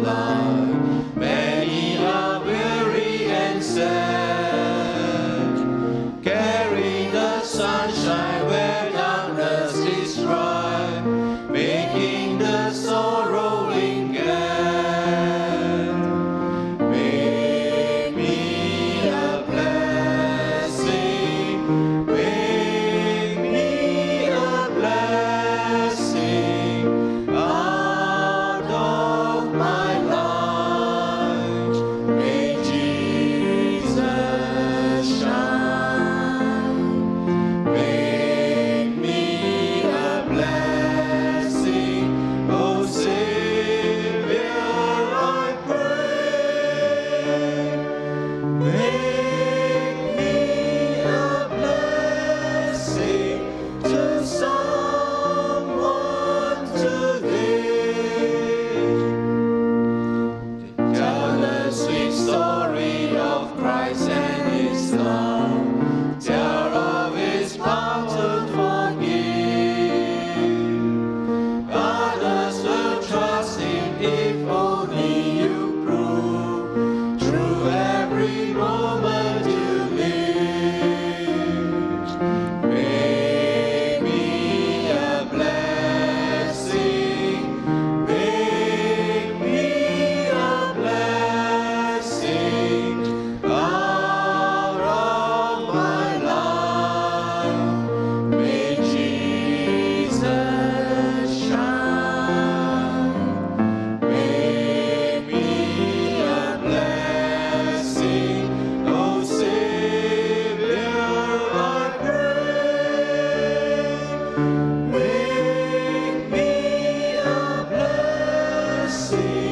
life. Many are weary and sad, carrying the sunshine where darkness is dry, making the sorrowing glad. Make me a blessing, make me a blessing out of my life. May Jesus shine. Make me a blessing, oh Savior, I pray. Make me a blessing to someone today. Tell the sweet story of Christ and His love. Tell of His power to forgive. Others will trust Him if only you prove through every moment you live. Make me a blessing, make me a blessing out of my life. May Jesus shine. Make me a blessing, oh Savior, I pray. Make me a blessing.